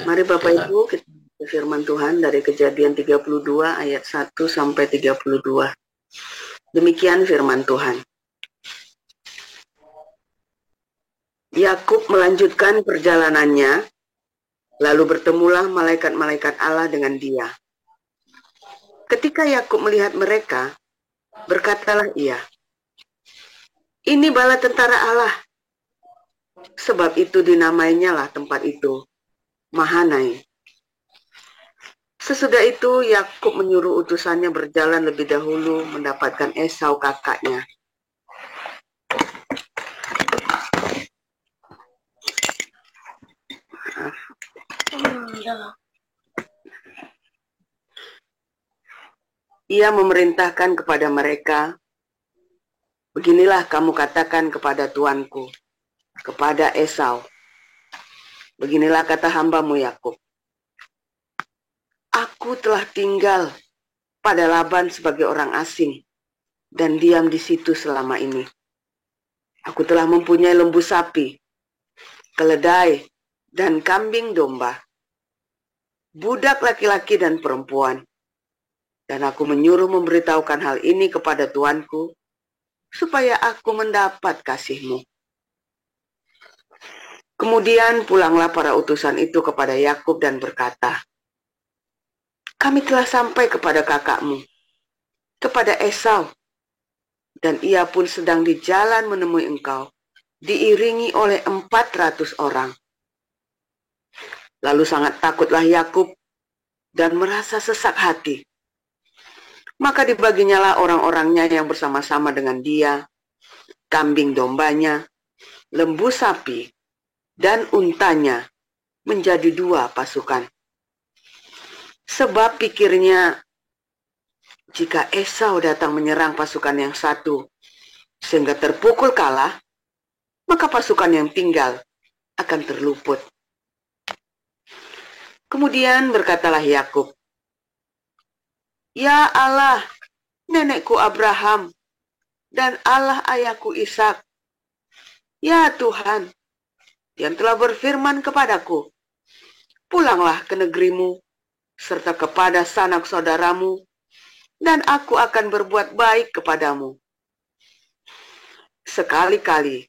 Mari Bapak Ibu kita baca firman Tuhan dari Kejadian 32 ayat 1 sampai 32. Demikian firman Tuhan. Yakub melanjutkan perjalanannya, lalu bertemulah malaikat-malaikat Allah dengan dia. Ketika Yakub melihat mereka, berkatalah ia, "Ini bala tentara Allah." Sebab itu dinamainya lah tempat itu Mahanai. Sesudah itu Yakub menyuruh utusannya berjalan lebih dahulu mendapatkan Esau kakaknya. Ia memerintahkan kepada mereka, "Beginilah kamu katakan kepada tuanku, kepada Esau. Beginilah kata hambamu Yakub. Aku telah tinggal pada Laban sebagai orang asing dan diam di situ selama ini. Aku telah mempunyai lembu sapi, keledai, dan kambing domba, budak laki-laki dan perempuan. Dan aku menyuruh memberitahukan hal ini kepada tuanku, supaya aku mendapat kasihmu." Kemudian pulanglah para utusan itu kepada Yakub dan berkata, "Kami telah sampai kepada kakakmu, kepada Esau, dan ia pun sedang di jalan menemui engkau, diiringi oleh 400 orang. Lalu sangat takutlah Yakub dan merasa sesak hati. Maka dibaginyalah orang-orangnya yang bersama-sama dengan dia, kambing dombanya, lembu sapi, dan untanya menjadi 2 pasukan. Sebab pikirnya, jika Esau datang menyerang pasukan yang satu, sehingga terpukul kalah, maka pasukan yang tinggal akan terluput. Kemudian berkatalah Yakub, "Ya Allah, nenekku Abraham, dan Allah ayahku Ishak, ya Tuhan, yang telah berfirman kepadaku, pulanglah ke negerimu, serta kepada sanak saudaramu, dan aku akan berbuat baik kepadamu. Sekali-kali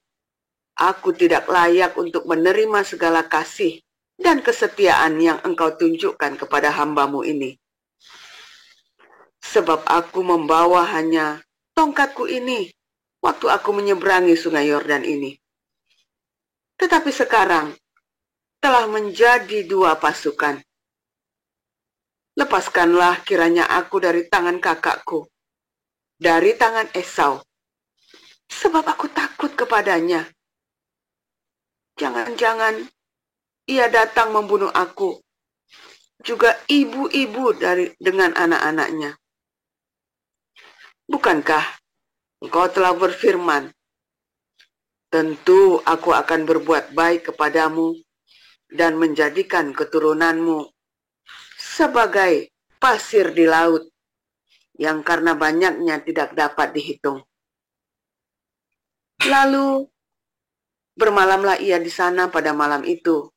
aku tidak layak untuk menerima segala kasih dan kesetiaan yang engkau tunjukkan kepada hambamu ini. Sebab aku membawa hanya tongkatku ini waktu aku menyeberangi sungai Yordan ini. Tetapi sekarang telah menjadi 2 pasukan. Lepaskanlah kiranya aku dari tangan kakakku, dari tangan Esau, sebab aku takut kepadanya. Jangan-jangan ia datang membunuh aku, juga ibu-ibu dengan anak-anaknya. Bukankah engkau telah berfirman, tentu aku akan berbuat baik kepadamu dan menjadikan keturunanmu sebagai pasir di laut yang karena banyaknya tidak dapat dihitung." Lalu bermalamlah ia di sana pada malam itu.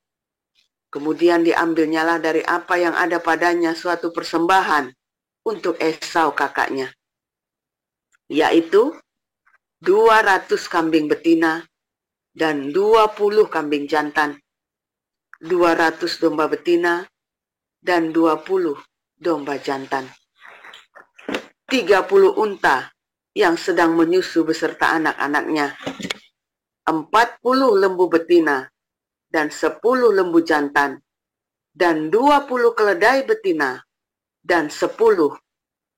Kemudian diambilnyalah dari apa yang ada padanya suatu persembahan untuk Esau kakaknya, yaitu 200 kambing betina dan 20 kambing jantan, 200 domba betina dan 20 domba jantan, 30 unta yang sedang menyusu beserta anak-anaknya, 40 lembu betina dan 10 lembu jantan, dan 20 keledai betina dan 10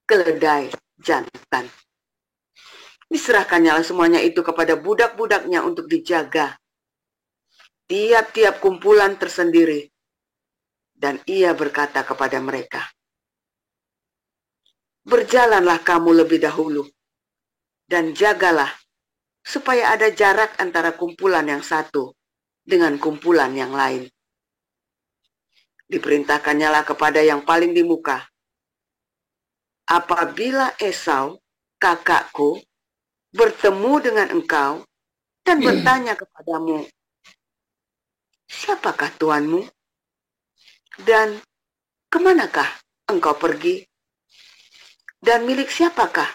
keledai jantan. Diserahkannyalah semuanya itu kepada budak-budaknya untuk dijaga, tiap-tiap kumpulan tersendiri. Dan ia berkata kepada mereka, "Berjalanlah kamu lebih dahulu, dan jagalah supaya ada jarak antara kumpulan yang satu dengan kumpulan yang lain." Diperintahkannyalah kepada yang paling di muka, "Apabila Esau, kakakku, bertemu dengan engkau dan bertanya kepadamu, 'Siapakah tuanmu?' Dan kemanakah engkau pergi? Dan milik siapakah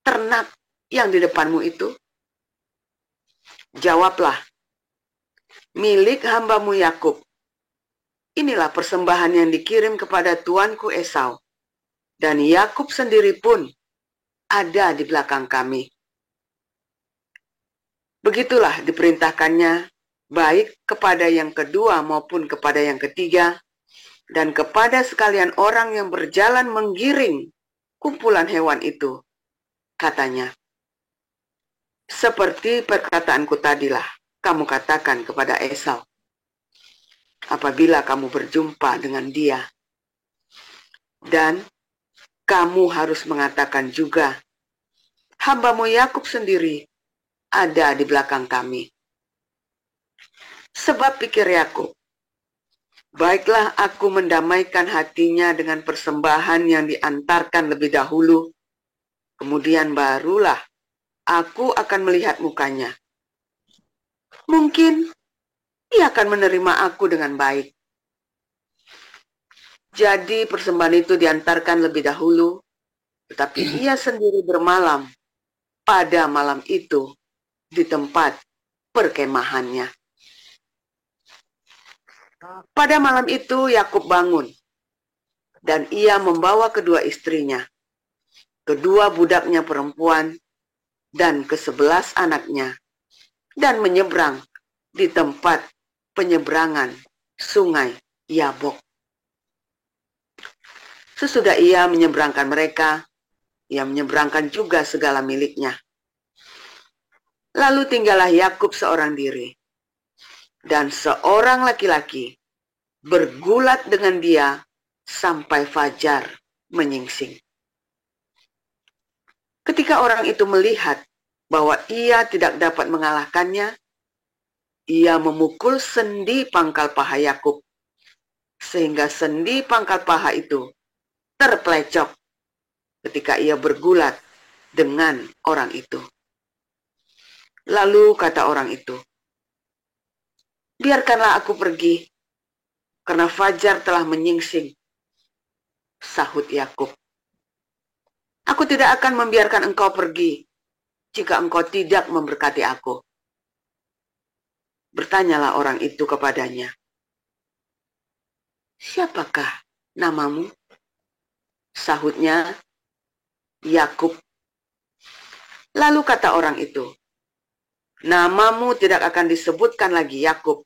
ternak yang di depanmu itu? Jawablah, milik hambamu Yakub. Inilah persembahan yang dikirim kepada tuanku Esau. Dan Yakub sendiri pun ada di belakang kami. Begitulah diperintahkannya, baik kepada yang kedua maupun kepada yang ketiga, dan kepada sekalian orang yang berjalan menggiring kumpulan hewan itu. Katanya, seperti perkataanku tadilah, kamu katakan kepada Esau, apabila kamu berjumpa dengan dia. Dan kamu harus mengatakan juga, hambamu Yakub sendiri ada di belakang kami. Sebab pikir Yakub, baiklah aku mendamaikan hatinya dengan persembahan yang diantarkan lebih dahulu, kemudian barulah aku akan melihat mukanya. Mungkin ia akan menerima aku dengan baik. Jadi persembahan itu diantarkan lebih dahulu, tetapi ia sendiri bermalam pada malam itu di tempat perkemahannya. Pada malam itu Yakub bangun, dan ia membawa kedua istrinya, kedua budaknya perempuan, dan ke-11 anaknya, dan menyeberang di tempat penyeberangan sungai Yabok. Sesudah ia menyeberangkan mereka, ia menyeberangkan juga segala miliknya. Lalu tinggallah Yakub seorang diri, dan seorang laki-laki bergulat dengan dia sampai fajar menyingsing. Ketika orang itu melihat bahwa ia tidak dapat mengalahkannya, ia memukul sendi pangkal paha Yakub, sehingga sendi pangkal paha itu terpelecok ketika ia bergulat dengan orang itu. Lalu kata orang itu, biarkanlah aku pergi, karena fajar telah menyingsing. Sahut Yakub, aku tidak akan membiarkan engkau pergi jika engkau tidak memberkati aku. Bertanyalah orang itu kepadanya, siapakah namamu? Sahutnya, Yakub. Lalu kata orang itu, namamu tidak akan disebutkan lagi Yakub,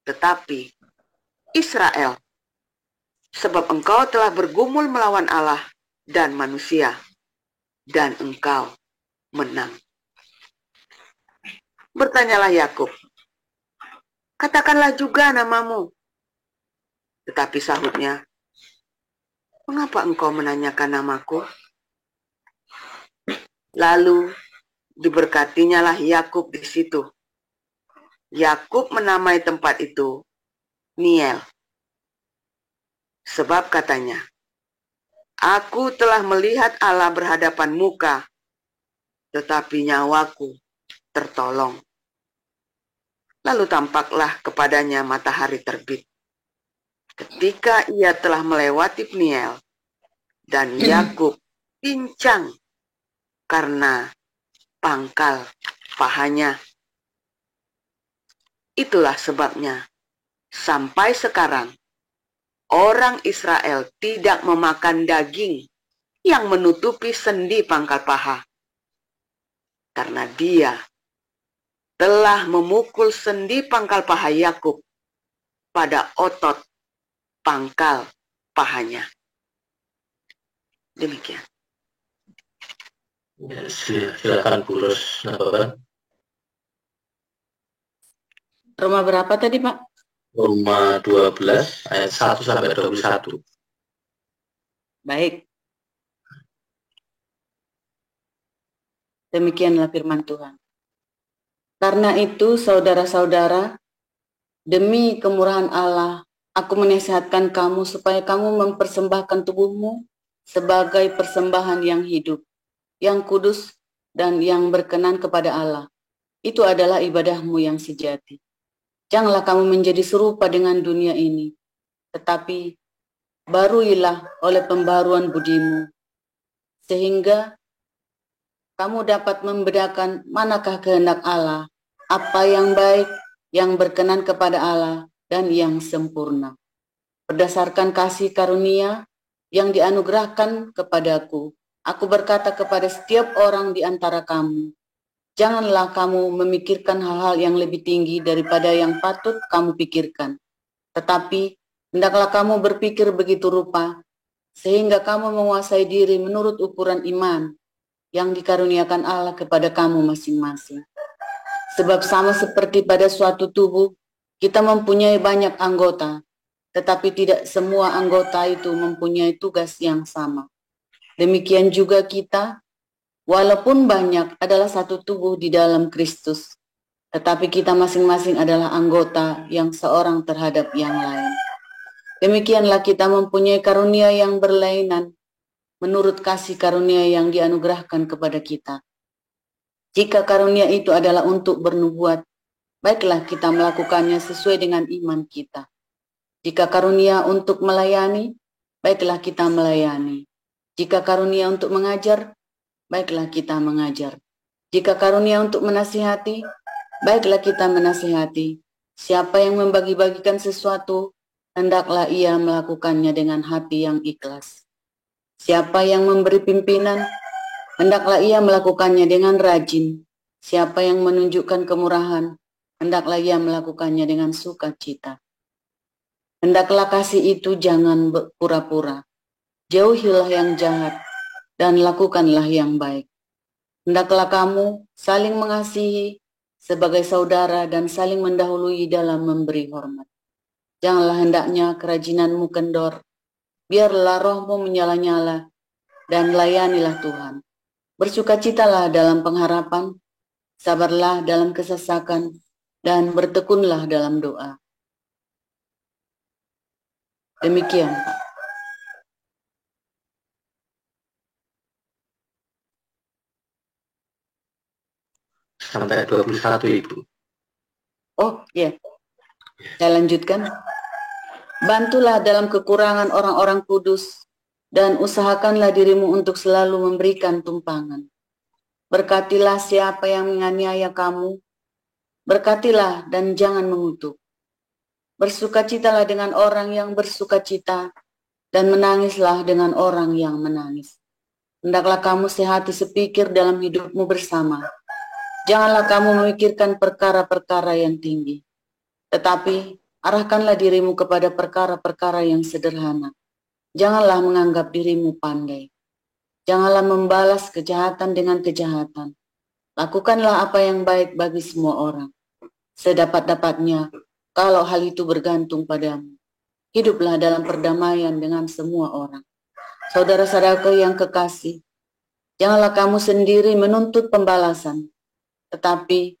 tetapi Israel, sebab engkau telah bergumul melawan Allah dan manusia, dan engkau menang. Bertanyalah Yakub, katakanlah juga namamu. Tetapi sahutnya, mengapa engkau menanyakan namaku? Lalu diberkatinyalah Yakub di situ. Yakub menamai tempat itu Niel. Sebab katanya, aku telah melihat Allah berhadapan muka, tetapi nyawaku tertolong. Lalu tampaklah kepadanya matahari terbit. Ketika ia telah melewati Peniel, dan Yakub pincang karena pangkal pahanya. Itulah sebabnya sampai sekarang orang Israel tidak memakan daging yang menutupi sendi pangkal paha, karena dia telah memukul sendi pangkal paha Yakub pada otot pangkal pahanya. Demikian. Ya, silakan Bu Ros. Roma berapa tadi, Pak? Roma 12 ayat 1 sampai 21. Baik. Demikianlah firman Tuhan. Karena itu, saudara-saudara, demi kemurahan Allah, aku menasihatkan kamu supaya kamu mempersembahkan tubuhmu sebagai persembahan yang hidup, yang kudus, dan yang berkenan kepada Allah. Itu adalah ibadahmu yang sejati. Janganlah kamu menjadi serupa dengan dunia ini, tetapi baruilah oleh pembaruan budimu, sehingga kamu dapat membedakan manakah kehendak Allah, apa yang baik, yang berkenan kepada Allah, dan yang sempurna. Berdasarkan kasih karunia yang dianugerahkan kepadaku, aku berkata kepada setiap orang di antara kamu, janganlah kamu memikirkan hal-hal yang lebih tinggi daripada yang patut kamu pikirkan. Tetapi, hendaklah kamu berpikir begitu rupa, sehingga kamu menguasai diri menurut ukuran iman yang dikaruniakan Allah kepada kamu masing-masing. Sebab sama seperti pada suatu tubuh, kita mempunyai banyak anggota, tetapi tidak semua anggota itu mempunyai tugas yang sama. Demikian juga kita, walaupun banyak, adalah satu tubuh di dalam Kristus, tetapi kita masing-masing adalah anggota yang seorang terhadap yang lain. Demikianlah kita mempunyai karunia yang berlainan, menurut kasih karunia yang dianugerahkan kepada kita. Jika karunia itu adalah untuk bernubuat, baiklah kita melakukannya sesuai dengan iman kita. Jika karunia untuk melayani, baiklah kita melayani. Jika karunia untuk mengajar, baiklah kita mengajar. Jika karunia untuk menasihati, baiklah kita menasihati. Siapa yang membagi-bagikan sesuatu, hendaklah ia melakukannya dengan hati yang ikhlas. Siapa yang memberi pimpinan, hendaklah ia melakukannya dengan rajin. Siapa yang menunjukkan kemurahan, hendaklah ia melakukannya dengan sukacita. Hendaklah kasih itu jangan pura-pura. Jauhilah yang jahat dan lakukanlah yang baik. Hendaklah kamu saling mengasihi sebagai saudara dan saling mendahului dalam memberi hormat. Janganlah hendaknya kerajinanmu kendor. Biarlah rohmu menyala-nyala dan layanilah Tuhan. Bersukacitalah dalam pengharapan, sabarlah dalam kesesakan, dan bertekunlah dalam doa. Demikian, Pak. Sampai 21, Ibu. Oh, ya. Saya lanjutkan. Bantulah dalam kekurangan orang-orang kudus, dan usahakanlah dirimu untuk selalu memberikan tumpangan. Berkatilah siapa yang menganiaya kamu, berkatilah dan jangan mengutuk. Bersukacitalah dengan orang yang bersukacita, dan menangislah dengan orang yang menangis. Hendaklah kamu sehati sepikir dalam hidupmu bersama. Janganlah kamu memikirkan perkara-perkara yang tinggi, tetapi arahkanlah dirimu kepada perkara-perkara yang sederhana. Janganlah menganggap dirimu pandai. Janganlah membalas kejahatan dengan kejahatan. Lakukanlah apa yang baik bagi semua orang. Sedapat-dapatnya, kalau hal itu bergantung padamu. Hiduplah dalam perdamaian dengan semua orang. Saudara-saudaraku yang kekasih, janganlah kamu sendiri menuntut pembalasan, tetapi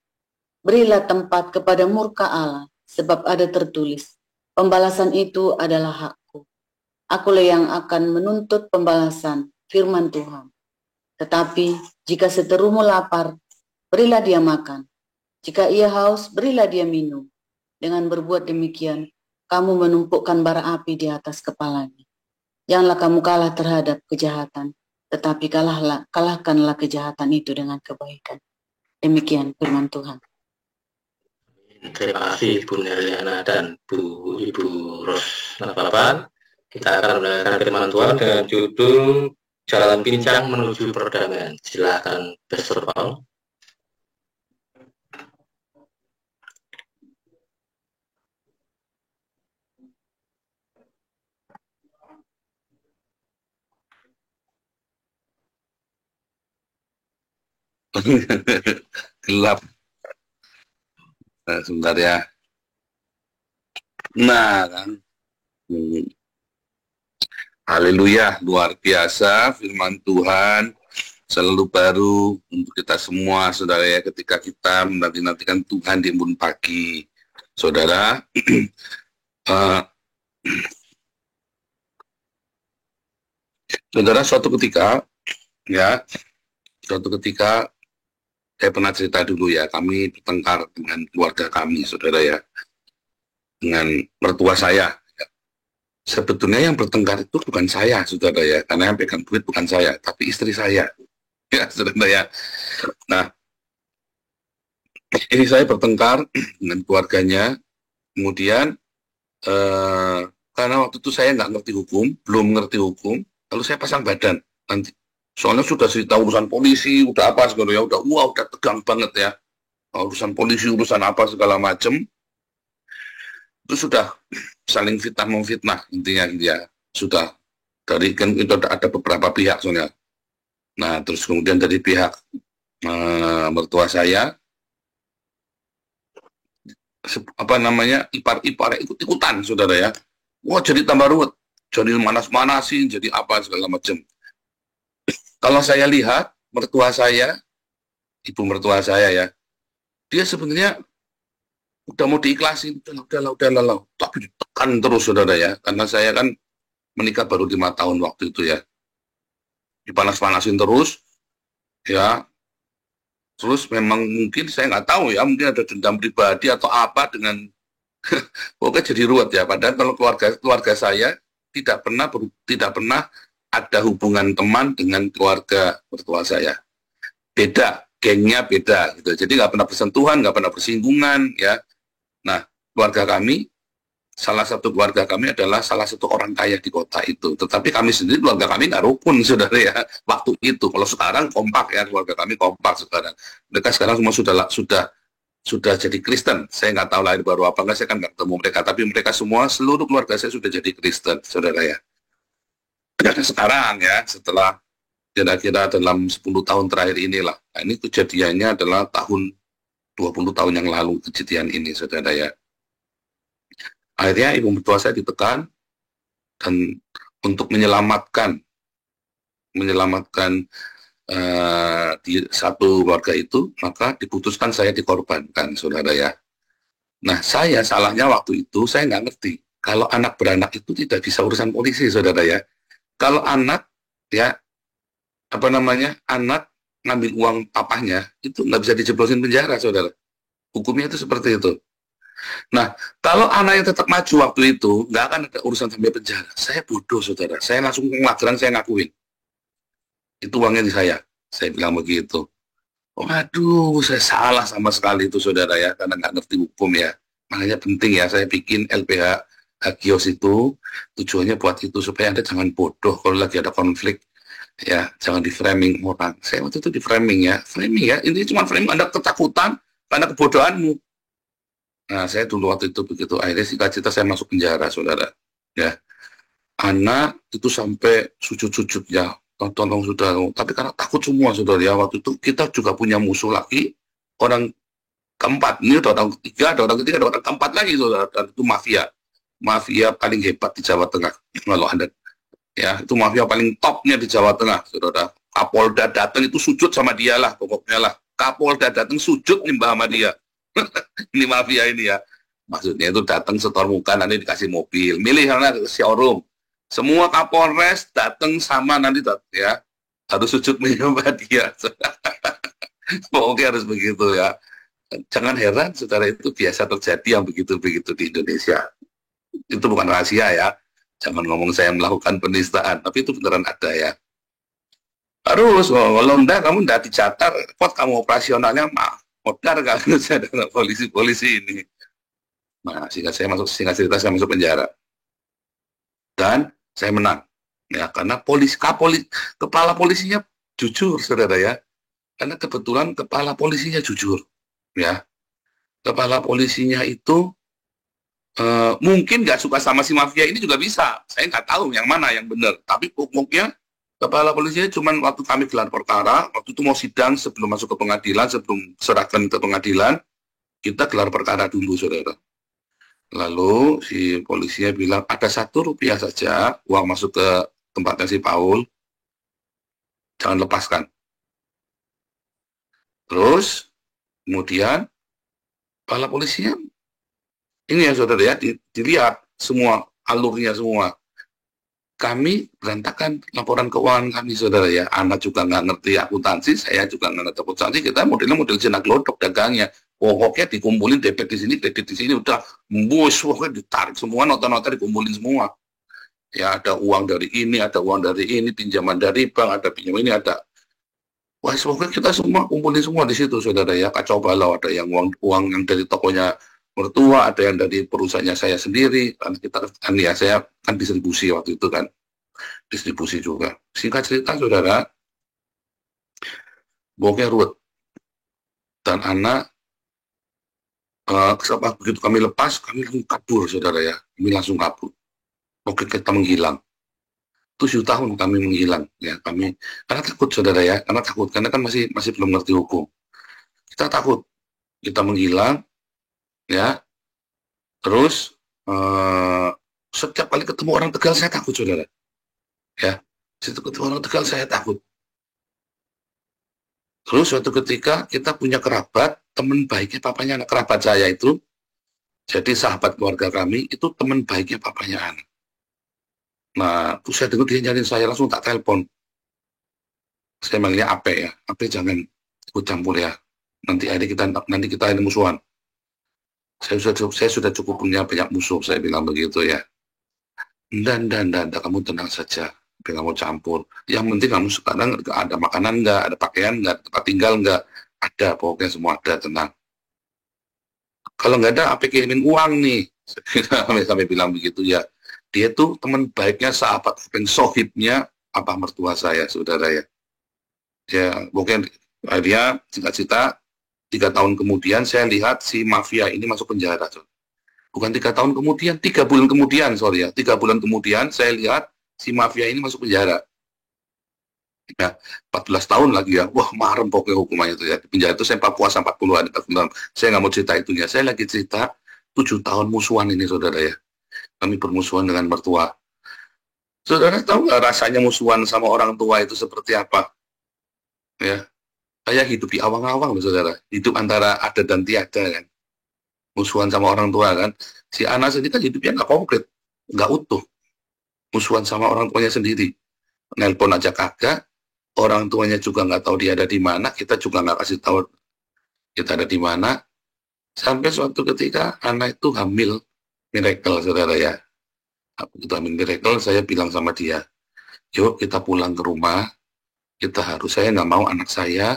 berilah tempat kepada murka Allah, sebab ada tertulis, pembalasan itu adalah hakku. Akulah yang akan menuntut pembalasan, firman Tuhan. Tetapi jika seterumu lapar, berilah dia makan. Jika ia haus, berilah dia minum. Dengan berbuat demikian, kamu menumpukan bara api di atas kepalanya. Janganlah kamu kalah terhadap kejahatan, tetapi kalahkanlah kejahatan itu dengan kebaikan. Demikian firman Tuhan. Terima kasih Bu Neliana dan Ibu Ros Nababan. Kita akan mendengarkan firman Tuhan dengan judul Jalan Pincang Menuju Perdamaian. Silakan Pastor Paul. Gelap. Nah, sebentar ya. Nah, kan. Haleluya, luar biasa firman Tuhan selalu baru untuk kita semua, saudara ya, ketika kita menanti-nantikan Tuhan di embun pagi. Saudara, saudara, suatu ketika saya pernah cerita dulu ya, kami bertengkar dengan keluarga kami, saudara ya, dengan mertua saya. sebetulnya yang bertengkar itu bukan saya, saudara ya, karena yang pegang duit bukan saya, tapi istri saya, ya saudara ya. Nah, ini saya bertengkar dengan keluarganya, kemudian karena waktu itu saya nggak ngerti hukum, belum ngerti hukum, lalu saya pasang badan. Nanti, soalnya sudah cerita urusan polisi, udah apa segala ya, udah tegang banget ya, urusan polisi, urusan apa segala macem, itu sudah saling fitnah memfitnah intinya dia sudah dari kan itu ada beberapa pihak soalnya. Nah terus kemudian dari pihak mertua saya apa namanya ipar-ipar ikut-ikutan saudara ya. Wah jadi tambah ruwet, jadi manas-manasin, jadi apa segala macam. Kalau saya lihat mertua saya, ibu mertua saya ya, dia sebenarnya udah mau diikhlasin, udahlah, tapi ditekan terus saudara ya, karena saya kan menikah baru 5 tahun waktu itu ya, dipanas-panasin terus, ya, terus memang mungkin saya nggak tahu ya, mungkin ada dendam pribadi atau apa dengan, pokoknya jadi ruwet ya, padahal kalau keluarga saya tidak pernah ada hubungan teman dengan keluarga mertua saya, beda, gengnya beda gitu, jadi nggak pernah bersentuhan, nggak pernah bersinggungan ya. Nah, salah satu keluarga kami adalah salah satu orang kaya di kota itu. Tetapi kami sendiri, keluarga kami nggak rukun, saudara ya, waktu itu. Kalau sekarang kompak ya, keluarga kami kompak sekarang. Mereka sekarang semua sudah jadi Kristen. Saya nggak tahu lahir baru apa nggak, saya kan nggak ketemu mereka. Tapi mereka semua, seluruh keluarga saya sudah jadi Kristen, saudara ya. Sekarang ya, setelah kira-kira dalam 10 tahun terakhir inilah. Nah, ini kejadiannya adalah tahun 20 tahun yang lalu kejadian ini, saudara ya. Akhirnya ibu mertua saya ditekan, dan untuk menyelamatkan di satu keluarga itu, maka diputuskan saya dikorbankan, saudara ya. Nah, saya salahnya waktu itu, saya nggak ngerti. Kalau anak beranak itu tidak bisa urusan polisi, saudara ya. Kalau anak, ya, apa namanya, anak ngambil uang papahnya, itu nggak bisa dijeblosin penjara, saudara. Hukumnya itu seperti itu. Nah, kalau anaknya tetap maju waktu itu, nggak akan ada urusan sampai penjara. Saya bodoh, saudara. Saya langsung ke Magelang, saya ngakuin. Itu uangnya di saya. Saya bilang begitu. Waduh, saya salah sama sekali itu, saudara ya, karena nggak ngerti hukum ya. Makanya penting ya, saya bikin LPH Hagios itu, tujuannya buat itu, supaya Anda jangan bodoh kalau lagi ada konflik. Ya, jangan di framing orang. Saya waktu itu di framing ya, ini cuma framing, Anda ketakutan karena kebodohanmu. Nah, saya dulu waktu itu begitu, akhirnya singkat cerita saya masuk penjara, saudara. Ya, anak itu sampai sujud-sujud ya, tolong saudara. Tapi karena takut semua, saudara ya, waktu itu kita juga punya musuh lagi, orang keempat. Ini ada orang ketiga, ada orang ketiga, ada orang keempat lagi, saudara. Dan itu mafia paling hebat di Jawa Tengah. Kalau Anda ya, itu mafia paling topnya di Jawa Tengah, saudara. Kapolda datang itu sujud sama dia lah, pokoknya lah. Kapolda datang sujud nyembah sama dia. Ini mafia ini ya. Maksudnya itu datang setor muka, nanti dikasih mobil. Milih karena showroom. Semua Kapolres datang sama nanti ya. Harus sujud menyembah dia. Pokoknya harus begitu ya. Jangan heran, saudara, itu biasa terjadi yang begitu-begitu di Indonesia. Itu bukan rahasia ya. Jangan ngomong saya melakukan penistaan, tapi itu beneran ada ya. Harus, kalau enggak, kamu enggak dicatat, pot kamu operasionalnya modar kan, saya ada polisi ini. Nah, singkat cerita saya masuk penjara. Dan saya menang. Ya, karena kepala polisinya jujur, saudara ya. Karena kebetulan kepala polisinya jujur. Ya. Kepala polisinya itu mungkin nggak suka sama si mafia ini juga bisa. Saya nggak tahu yang mana yang benar. Tapi pokoknya kepala polisinya cuma waktu kami gelar perkara, waktu itu mau sidang sebelum masuk ke pengadilan, sebelum serahkan ke pengadilan, kita gelar perkara dulu, saudara. Lalu si polisinya bilang, ada Rp1 saja uang masuk ke tempatnya si Paul, jangan lepaskan. Terus, kemudian, kepala polisinya, ini ya saudara ya, dilihat semua, alurnya semua. Kami berantakan laporan keuangan kami, saudara ya. Anak juga nggak ngerti akuntansi, saya juga nggak ngerti akuntansi. Kita modelnya model jenak glodok dagangnya. Pokoknya dikumpulin debit di sini, kredit di sini, udah membus, pokoknya ditarik semua, nota-nota dikumpulin semua. Ya, ada uang dari ini, ada uang dari ini, pinjaman dari bank, ada pinjaman ini, ada. Wah, semoga kita semua kumpulin semua di situ, saudara ya. Kacau balau, ada yang uang yang dari tokonya mertua, ada yang dari perusahaannya saya sendiri. Kan kita kan ya, saya kan distribusi waktu itu kan, distribusi juga. Singkat cerita, saudara, bokeh ruwet dan anak. Begitu kami lepas, kami langsung kabur, saudara ya. Kami langsung kabur. Oke, kita menghilang. 7 tahun kami menghilang ya, kami karena takut, saudara ya, karena kan masih belum ngerti hukum. Kita takut, kita menghilang ya. Terus setiap kali ketemu orang Tegal saya takut, saudara ya. Setiap ketemu orang Tegal saya takut. Terus suatu ketika kita punya kerabat, teman baiknya papanya anak, kerabat saya itu, jadi sahabat keluarga kami itu teman baiknya papanya anak. Nah, terus saya dengar dia nyariin saya, langsung tak telepon. Saya manggilnya Ape ya, Ape jangan ikut campur ya. Nanti kita ada musuhan. Saya sudah cukup punya banyak musuh, saya bilang begitu ya. Dan kamu tenang saja, nggak mau campur. Yang penting kamu sekarang ada makanan nggak, ada pakaian nggak, tempat tinggal nggak, ada, pokoknya semua ada, tenang. Kalau nggak ada, Ape kirimin uang nih. Sampai bilang begitu ya. Dia tuh teman baiknya, sahabat sohibnya apa mertua saya, saudara ya. Ya, mungkin dia singkat cerita, 3 tahun kemudian saya lihat si mafia ini masuk penjara. Bukan 3 tahun kemudian, 3 bulan kemudian, sorry ya. 3 bulan kemudian saya lihat si mafia ini masuk penjara. Ya, 14 tahun lagi ya. Wah, marem pokoknya hukumannya itu ya. Di penjara itu saya puasa 40 hari. Saya nggak mau cerita itunya. Saya lagi cerita 7 tahun musuhan ini, saudara ya. Kami bermusuhan dengan mertua. Saudara tahu nggak rasanya musuhan sama orang tua itu seperti apa? Ya, saya hidup di awang-awang loh, saudara. Hidup antara ada dan tiada kan. Musuhan sama orang tua kan. Si anak sendiri kan hidupnya nggak konkret, nggak utuh. Musuhan sama orang tuanya sendiri. Nelpon aja kagak. Orang tuanya juga nggak tahu dia ada di mana. Kita juga nggak kasih tahu kita ada di mana. Sampai suatu ketika anak itu hamil miracle, saudara ya. Begitu hamil miracle, saya bilang sama dia, yuk kita pulang ke rumah. Saya nggak mau anak saya,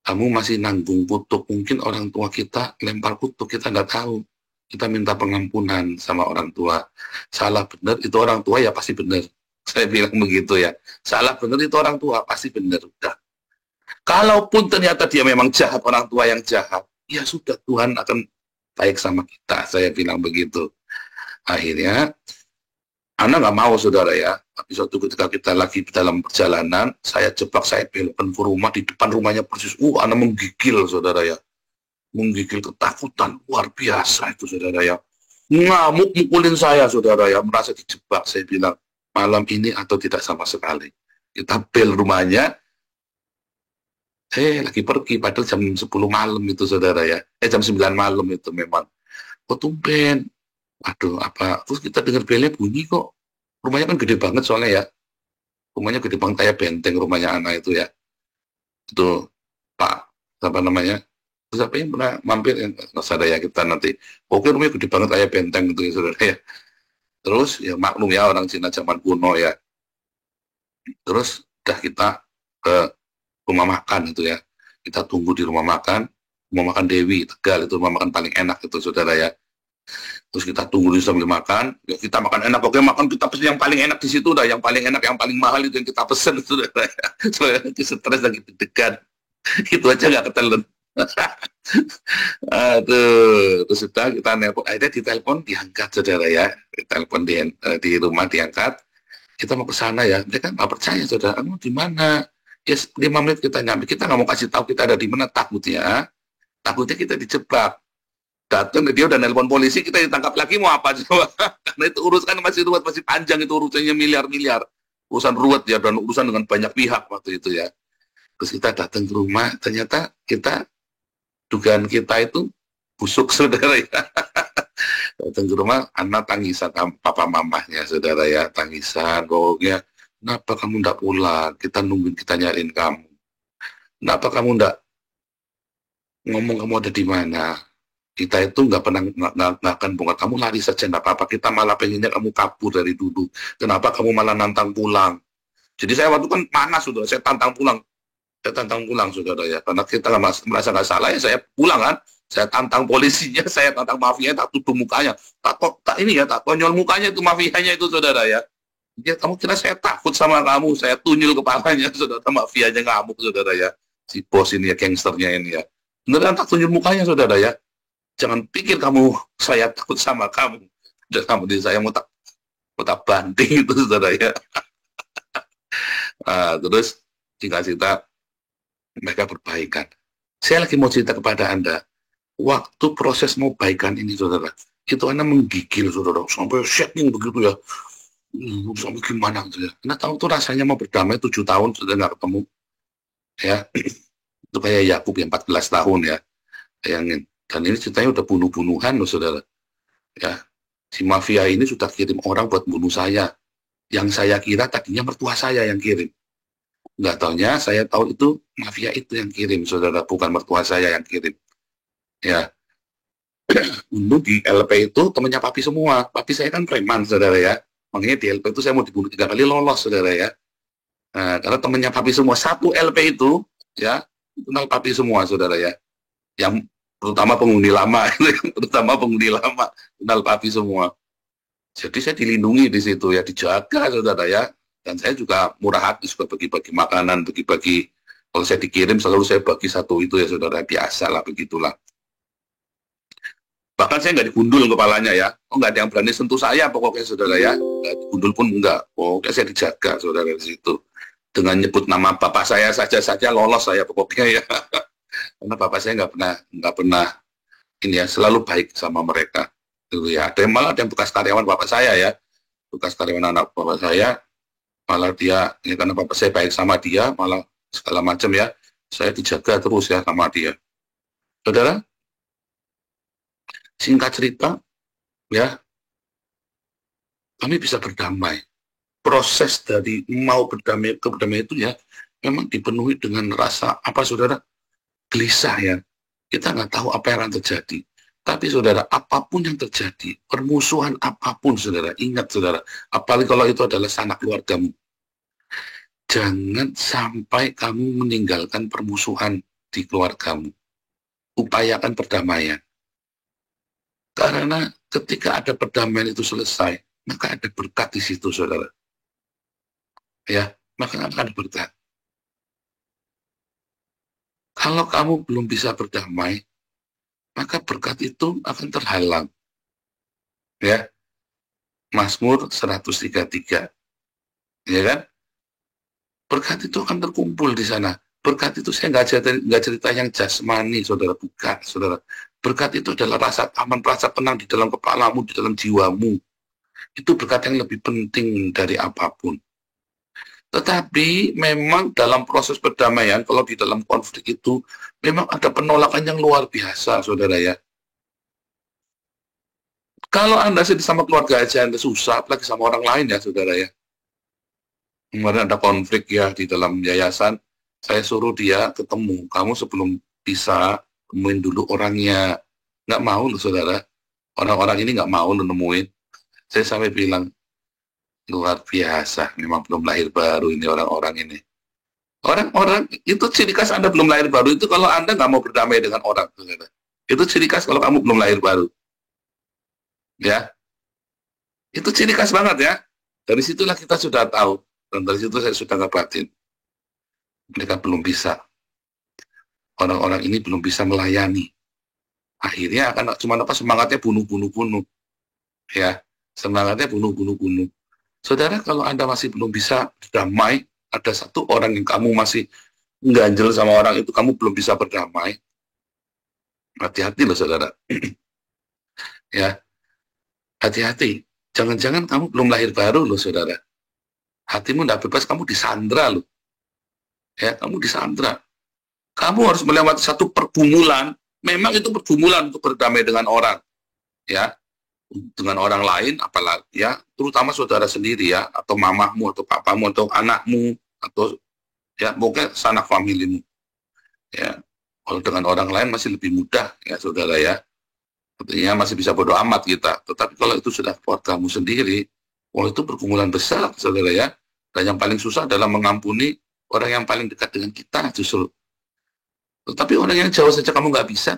kamu masih nanggung kutuk. Mungkin orang tua kita lempar kutuk, kita nggak tahu. Kita minta pengampunan sama orang tua. Salah benar itu orang tua ya pasti benar. Saya bilang begitu ya. Salah benar itu orang tua pasti benar. Udah. Kalaupun ternyata dia memang jahat, orang tua yang jahat, ya sudah, Tuhan akan baik sama kita. Saya bilang begitu. Akhirnya anak nggak mau, saudara ya. Tapi suatu ketika kita lagi dalam perjalanan, saya jebak, saya belokkan ke rumah, di depan rumahnya persis, anak menggigil, saudara ya. Menggigil ketakutan, luar biasa itu, saudara ya. Ngamuk mukulin saya, saudara ya, merasa dijebak. Saya bilang, malam ini atau tidak sama sekali. Kita bel rumahnya, lagi pergi, padahal jam 10 malam itu, saudara ya. Jam 9 malam itu memang. Kok tumben? Aduh, apa? Terus kita dengar belnya bunyi kok. Rumahnya kan gede banget soalnya ya. Rumahnya gede banget, kayak benteng rumahnya anak itu ya. Itu Pak, apa namanya? Terus apa yang pernah mampir, saudara ya, kita nanti. Oke, rumahnya gede banget kayak benteng gitu ya, saudara ya. Terus ya maklum ya, orang Cina zaman kuno ya. Terus udah kita ke rumah makan itu ya. Kita tunggu di rumah makan Dewi, Tegal, itu rumah makan paling enak itu, saudara ya. Terus kita tunggu di sambil makan, ya kita makan enak, pokoknya makan kita pesen yang paling enak di situ dah, yang paling enak, yang paling mahal itu yang kita pesen, saudara ya. Soalnya nanti stres lagi deg-degan. Itu aja nggak ketelan. Aduh, terus kita nelpon, akhirnya ditelepon, diangkat, saudara ya. Ditelepon di rumah, diangkat. Kita mau ke sana ya, mereka nggak percaya, saudara. Kamu di mana? Ya 5 menit kita nyampe, kita nggak mau kasih tahu kita ada di mana, takutnya kita dijebak. Datang dia udah nelpon polisi, kita ditangkap lagi, mau apa coba? Karena itu urusan masih ruwet, masih panjang, itu urusannya miliar-miliar. Urusan ruwet ya, dan urusan dengan banyak pihak waktu itu ya. Terus kita datang ke rumah, ternyata dugaan kita itu busuk, saudara ya. Datang ke rumah, anak tangisan, papa mamahnya, saudara ya, tangisan, pokoknya, kenapa kamu nggak pulang? Kita nungguin, kita nyariin kamu. Kenapa kamu nggak ngomong kamu ada di mana? Kita itu nggak pernah nggak akan bongkar. Kamu lari saja nggak apa-apa. Kita malah pengennya kamu kabur dari dulu. Kenapa kamu malah nantang pulang? Jadi saya waktu kan panas, saudara. Saya tantang pulang. Saya tantang pulang, saudara ya. Karena kita merasa nggak salah ya, saya pulang kan. Saya tantang polisinya, saya tantang mafianya, tak tutup mukanya. Tak konyol mukanya itu mafianya itu, saudara ya. Ya, kamu kira saya takut sama kamu? Saya tunyul kepalanya, saudara. Mafianya ngamuk, saudara ya. Si bos ini ya, gangsternya ini ya. Beneran tak tunyul mukanya, saudara ya. Jangan pikir saya takut sama kamu. Dan kamu di saya mau tak banting itu, saudara ya. Terus singkat cerita mereka berbaikan. Saya lagi mau cerita kepada Anda, waktu proses mau baikan ini, saudara, itu Anda menggigil, saudara, sampai shaking begitu ya. Sampai gimana gitu ya. Anda tahu tuh rasanya mau berdamai 7 tahun sudah nggak ketemu. Ya, itu kayak Yakub yang 14 tahun ya. Bayangin. Dan ini ceritanya udah bunuh-bunuhan loh, saudara. Ya, si mafia ini sudah kirim orang buat bunuh saya. Yang saya kira tadinya mertua saya yang kirim. Nggak taunya saya tahu itu mafia itu yang kirim, saudara, bukan mertua saya yang kirim. Ya, untuk di LP itu temannya papi semua. Papi saya kan preman, saudara ya. Makanya di LP itu saya mau dibunuh 3 kali lolos, saudara ya. Nah, karena temannya papi semua, satu LP itu ya kenal papi semua, saudara ya. Yang terutama penghuni lama, kenal papi semua. Jadi saya dilindungi di situ ya, dijaga, saudara ya. Dan saya juga murah hati, suka bagi-bagi makanan, bagi-bagi. Kalau saya dikirim selalu saya bagi satu itu ya, saudara, biasa lah begitulah. Bahkan saya nggak digundul kepalanya ya. Nggak ada yang berani sentuh saya pokoknya, saudara ya. Nggak digundul pun enggak. Pokoknya saya dijaga, saudara, di situ. Dengan nyebut nama bapak saya saja lolos saya pokoknya ya. Karena bapak saya nggak pernah ini ya, selalu baik sama mereka. Gitu ya. Ada yang malah ada yang bekas karyawan bapak saya ya. Bekas karyawan anak bapak saya, malah dia, ya karena bapak saya baik sama dia, malah segala macam ya. Saya dijaga terus ya sama dia. Saudara, singkat cerita, ya, kami bisa berdamai. Proses dari mau berdamai ke berdamai itu ya, memang dipenuhi dengan rasa apa, saudara? Gelisah ya. Kita nggak tahu apa yang akan terjadi. Tapi saudara, apapun yang terjadi, permusuhan apapun, saudara, ingat, saudara, apalagi kalau itu adalah sanak keluargamu, jangan sampai kamu meninggalkan permusuhan di keluargamu. Upayakan perdamaian. Karena ketika ada perdamaian itu selesai, maka ada berkat di situ, saudara. Ya, maka akan ada berkat. Kalau kamu belum bisa berdamai, maka berkat itu akan terhalang. Ya, Mazmur 133. Ya kan? Berkat itu akan terkumpul di sana. Berkat itu saya nggak cerita yang jasmani, saudara, bukan, saudara. Berkat itu adalah rasa aman, rasa tenang di dalam kepalamu, di dalam jiwamu. Itu berkat yang lebih penting dari apapun. Tetapi memang dalam proses perdamaian, kalau di dalam konflik itu, memang ada penolakan yang luar biasa, saudara ya. Kalau Anda sedih sama keluarga aja, Anda susah, apalagi sama orang lain ya, saudara ya. Kemarin ada konflik ya di dalam yayasan, saya suruh dia ketemu, kamu sebelum bisa temuin dulu orangnya. Nggak mau loh, saudara. Orang-orang ini nggak mau loh nemuin. Saya sampai bilang, luar biasa, memang belum lahir baru ini orang-orang ini. Orang-orang, itu ciri khas Anda belum lahir baru, itu kalau Anda nggak mau berdamai dengan orang. Saudara. Itu ciri khas kalau kamu belum lahir baru. Ya, itu ciri khas banget ya. Dari situlah kita sudah tahu, dan dari situ saya sudah ngabatin. Mereka belum bisa. Orang-orang ini belum bisa melayani. Akhirnya akan cuma semangatnya bunuh. Ya, semangatnya bunuh. Saudara, kalau Anda masih belum bisa berdamai, ada satu orang yang kamu masih ganjel sama orang itu, kamu belum bisa berdamai, hati-hati loh, saudara. Ya, hati-hati. Jangan-jangan kamu belum lahir baru loh, saudara. Hatimu tidak bebas, kamu disandra loh. Ya, kamu disandra. Kamu harus melewati satu pergumulan. Memang itu pergumulan untuk berdamai dengan orang. Ya, dengan orang lain, apalagi ya, terutama saudara sendiri ya, atau mamahmu, atau papamu, atau anakmu, atau ya, pokoknya sanak familimu. Ya, kalau dengan orang lain masih lebih mudah ya, saudara ya. Artinya masih bisa bodo amat kita. Tetapi kalau itu sudah keluargamu sendiri, itu pergumulan besar, saudara ya. Dan yang paling susah adalah mengampuni orang yang paling dekat dengan kita justru. Tetapi orang yang jauh saja kamu nggak bisa,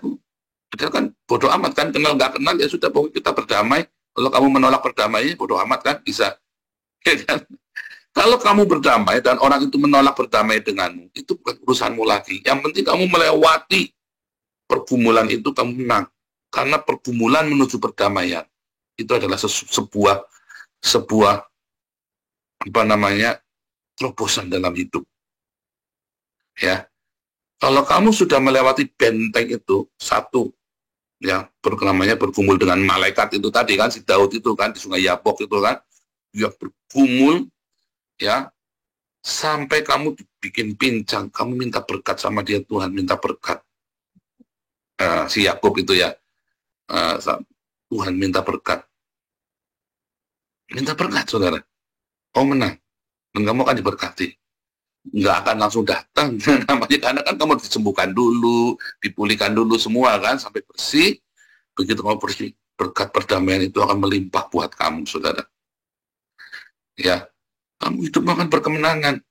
padahal kan bodo amat kan, kenal nggak kenal ya sudah, pokoknya kita berdamai. Kalau kamu menolak berdamai, bodo amat kan, bisa. Ya kan? Kalau kamu berdamai dan orang itu menolak berdamai denganmu, itu bukan urusanmu lagi. Yang penting kamu melewati pergumulan itu, kamu menang. Karena pergumulan menuju perdamaian itu adalah sebuah apa namanya, terobosan dalam hidup. Ya, kalau kamu sudah melewati benteng itu satu, ya namanya bergumul dengan malaikat itu tadi kan, si Daud itu kan di Sungai Yabok itu kan, dia bergumul ya sampai kamu dibikin pincang, kamu minta berkat sama dia, Tuhan minta berkat. Si Yakub itu ya, Tuhan minta berkat saudara, menang dan kamu akan diberkati. Nggak akan langsung datang namanya, karena kan kamu disembuhkan dulu, dipulihkan dulu semua kan sampai bersih. Begitu kamu bersih, berkat perdamaian itu akan melimpah buat kamu, saudara. Ya, kamu hidup akan berkemenangan.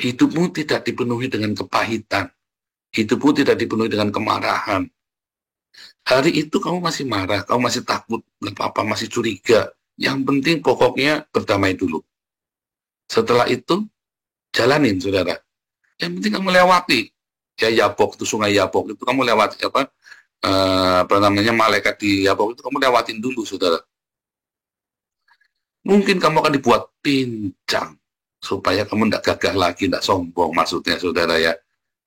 Hidupmu tidak dipenuhi dengan kepahitan, hidupmu tidak dipenuhi dengan kemarahan. Hari itu kamu masih marah, kamu masih takut, nggak apa-apa, masih curiga. Yang penting pokoknya berdamai dulu. Setelah itu jalanin, saudara. Yang penting kamu lewati. Ya Yabok itu, Sungai Yabok itu kamu lewati apa namanya, malaikat di Yabok itu kamu lewatin dulu, saudara. Mungkin kamu akan dibuat pincang supaya kamu tidak gagah lagi, tidak sombong, maksudnya, saudara ya.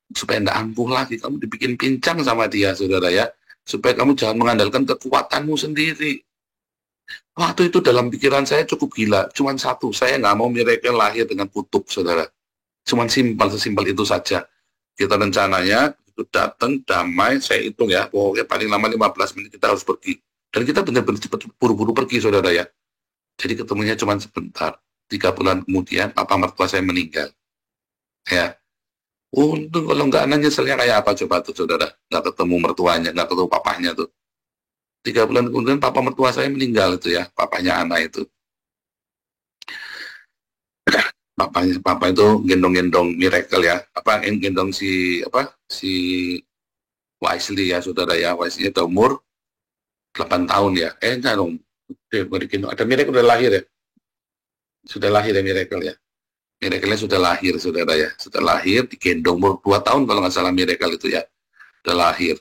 Supaya tidak ampuh lagi, kamu dibikin pincang sama dia, saudara ya. Supaya kamu jangan mengandalkan kekuatanmu sendiri. Waktu itu dalam pikiran saya cukup gila, cuman satu, saya nggak mau miracle lahir dengan kutuk, saudara. Cuman sesimpel itu saja. Kita rencananya itu datang damai, saya hitung ya, pokoknya paling lama 15 menit kita harus pergi. Dan kita benar-benar cepat buru-buru pergi, saudara ya. Jadi ketemunya cuman sebentar. 3 bulan kemudian papa mertua saya meninggal. Ya. Untung kalau nggak nyeselnya kayak apa coba tuh, saudara. Nggak ketemu mertuanya, nggak ketemu papahnya tuh. 3 bulan kemudian papa mertua saya meninggal itu ya, papanya anak itu. Papa itu gendong-gendong miracle ya, gendong si Wesley ya, saudara ya. Wesley itu umur 8 tahun ya. Enggak dong. Ada miracle udah lahir ya. Sudah lahir ya miracle ya. Miracle-nya sudah lahir, saudara ya. Sudah lahir, digendong umur 2 tahun kalau nggak salah miracle itu ya. Sudah lahir.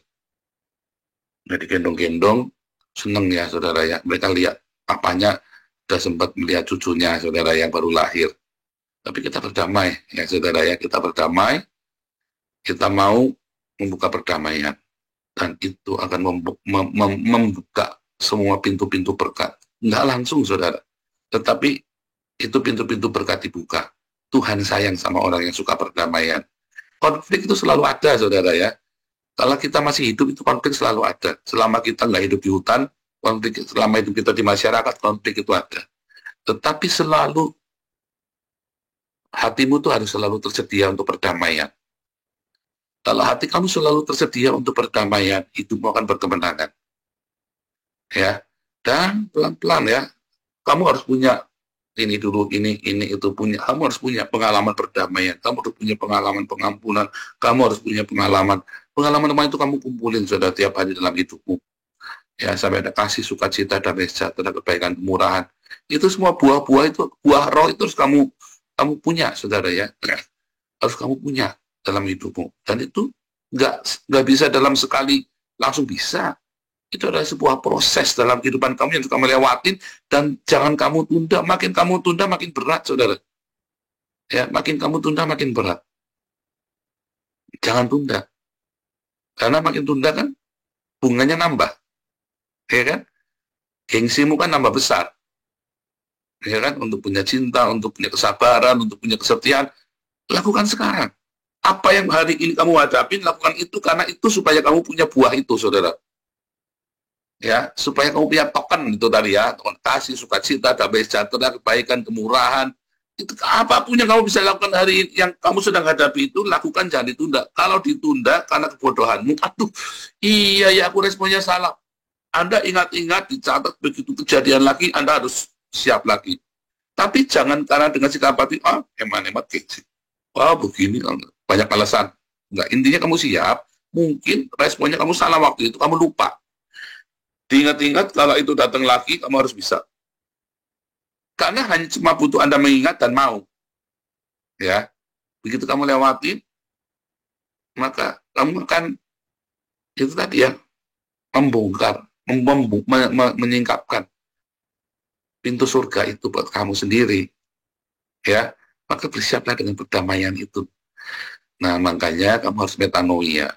Nah, digendong-gendong, seneng ya, saudara ya. Mereka lihat papanya sudah sempat melihat cucunya, saudara, yang baru lahir. Tapi kita berdamai, ya saudara ya. Kita berdamai, kita mau membuka perdamaian. Dan itu akan membuka semua pintu-pintu berkat. Nggak langsung, saudara. Tetapi itu pintu-pintu berkat dibuka. Tuhan sayang sama orang yang suka perdamaian. Konflik itu selalu ada, saudara ya. Kalau kita masih hidup, itu konflik selalu ada. Selama kita nggak hidup di hutan, konflik. Selama hidup kita di masyarakat, konflik itu ada. Tetapi selalu, hatimu tuh harus selalu tersedia untuk perdamaian. Kalau hati kamu selalu tersedia untuk perdamaian, hidupmu akan berkemenangan. Ya, dan pelan-pelan ya, kamu harus punya ini dulu, ini itu punya. Kamu harus punya pengalaman perdamaian, kamu harus punya pengalaman pengampunan, kamu harus punya pengalaman apa itu kamu kumpulin sudah tiap hari dalam hidupmu. Ya, sampai ada kasih, sukacita, damai sejahtera, kebaikan, kemurahan. Itu semua buah-buah itu, buah roh itu harus kamu punya, saudara ya. Harus kamu punya dalam hidupmu. Dan itu nggak bisa dalam sekali langsung bisa. Itu adalah sebuah proses dalam kehidupan kamu yang harus kamu lewatin, dan jangan kamu tunda. Makin kamu tunda makin berat, saudara. Ya, makin kamu tunda makin berat. Jangan tunda. Karena makin tunda kan bunganya nambah. Ya kan? Gengsimu kan nambah besar. Ya kan? Untuk punya cinta, untuk punya kesabaran, untuk punya kesetiaan, lakukan sekarang. Apa yang hari ini kamu hadapin, lakukan itu, karena itu supaya kamu punya buah itu, saudara. Ya, supaya kamu punya token itu tadi ya, token kasih, sukacita, damai sejahtera, kebaikan, kemurahan, Itu apapun yang kamu bisa lakukan hari ini, yang kamu sedang hadapi itu, lakukan, jangan ditunda. Kalau ditunda karena kebodohanmu, aduh, iya ya aku responnya salah. Anda ingat-ingat, dicatat, begitu kejadian lagi, Anda harus siap lagi. Tapi jangan karena dengan sikap hati, hemat-hemat kecil. Wah, begini, banyak alasan. Enggak, intinya kamu siap, mungkin responnya kamu salah waktu itu, kamu lupa. Diingat-ingat, kalau itu datang lagi, kamu harus bisa. Karena hanya cuma butuh Anda mengingat dan mau. Ya, begitu kamu lewati, maka kamu akan, itu tadi ya, membongkar, menyingkapkan pintu surga itu buat kamu sendiri. Ya, maka bersiaplah dengan perdamaian itu. Nah, makanya kamu harus metanoia.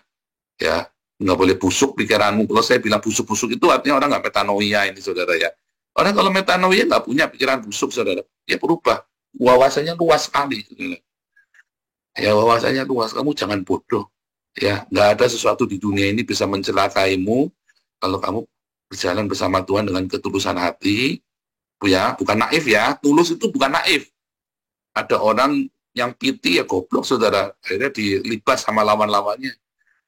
Ya, nggak boleh busuk pikiranmu. Kalau saya bilang busuk-busuk itu artinya orang nggak metanoia ini, saudara ya. Orang kalau metanoia nggak punya pikiran busuk, saudara. Dia berubah. Wawasannya luas sekali. Saudara. Ya, wawasannya luas. Kamu jangan bodoh. Ya, nggak ada sesuatu di dunia ini bisa mencelakaimu kalau kamu berjalan bersama Tuhan dengan ketulusan hati. Ya, bukan naif ya. Tulus itu bukan naif. Ada orang yang piti ya goblok, saudara. Akhirnya dilibas sama lawan-lawannya.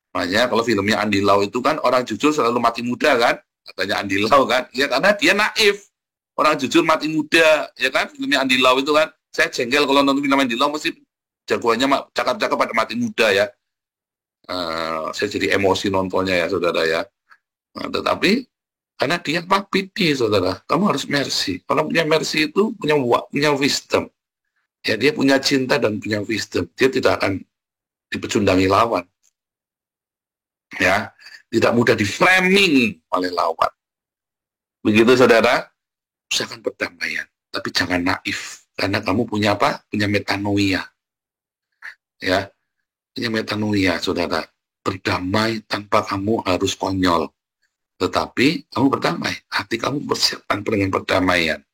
Makanya kalau filmnya Andi Lau itu kan orang jujur selalu mati muda kan, katanya Andi Lau kan, ya karena dia naif. Orang jujur mati muda, ya kan, filmnya Andi Lau itu kan, saya jengkel kalau nonton film Andi Lau mesti jagoannya cakap-cakap pada mati muda ya. Saya jadi emosi nontonnya ya saudara ya. Tetapi karena dia piti saudara, kamu harus mercy. Kalau punya mercy itu punya wisdom. Ya dia punya cinta dan punya wisdom. Dia tidak akan dipecundangi lawan. Ya, tidak mudah di-framing oleh lawan. Begitu saudara, usahakan perdamaian, tapi jangan naif, karena kamu punya apa? Punya metanoia. Ya, punya metanoia, saudara. Berdamai tanpa kamu harus konyol, tetapi kamu berdamai, hati kamu persiapkan dengan perdamaian.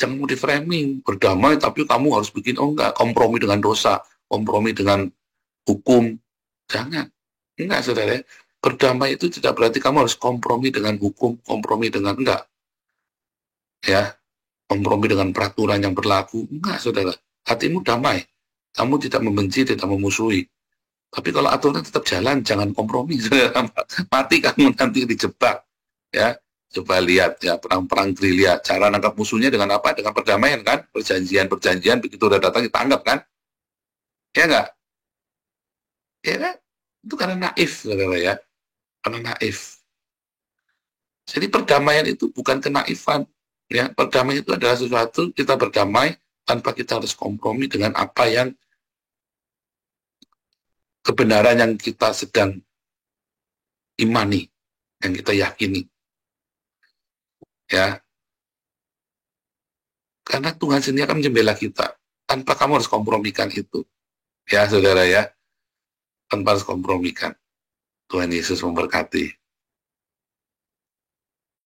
Jangan mau di-framing, berdamai tapi kamu harus bikin, enggak, kompromi dengan dosa, kompromi dengan hukum, jangan. Enggak, saudara. Berdamai itu tidak berarti kamu harus kompromi dengan hukum, kompromi dengan enggak. Ya, kompromi dengan peraturan yang berlaku. Enggak, saudara. Hatimu damai. Kamu tidak membenci, tidak memusuhi. Tapi kalau aturan tetap jalan, jangan kompromi, saudara. Mati kamu nanti dijebak. Ya, coba lihat ya perang-perang gerilya. Cara nangkap musuhnya dengan apa? Dengan perdamaian kan? Perjanjian, begitu udah datang ditangkap kan? Ya enggak? Ya kan? Itu karena naif, saudara ya. Karena naif. Jadi perdamaian itu bukan kenaifan. Ya, perdamaian itu adalah sesuatu kita berdamai tanpa kita harus kompromi dengan apa yang kebenaran yang kita sedang imani, yang kita yakini. Ya. Karena Tuhan sendiri akan menjembela kita tanpa kamu harus kompromikan itu. Ya, saudara ya. Tanpa harus kompromikan. Tuhan Yesus memberkati.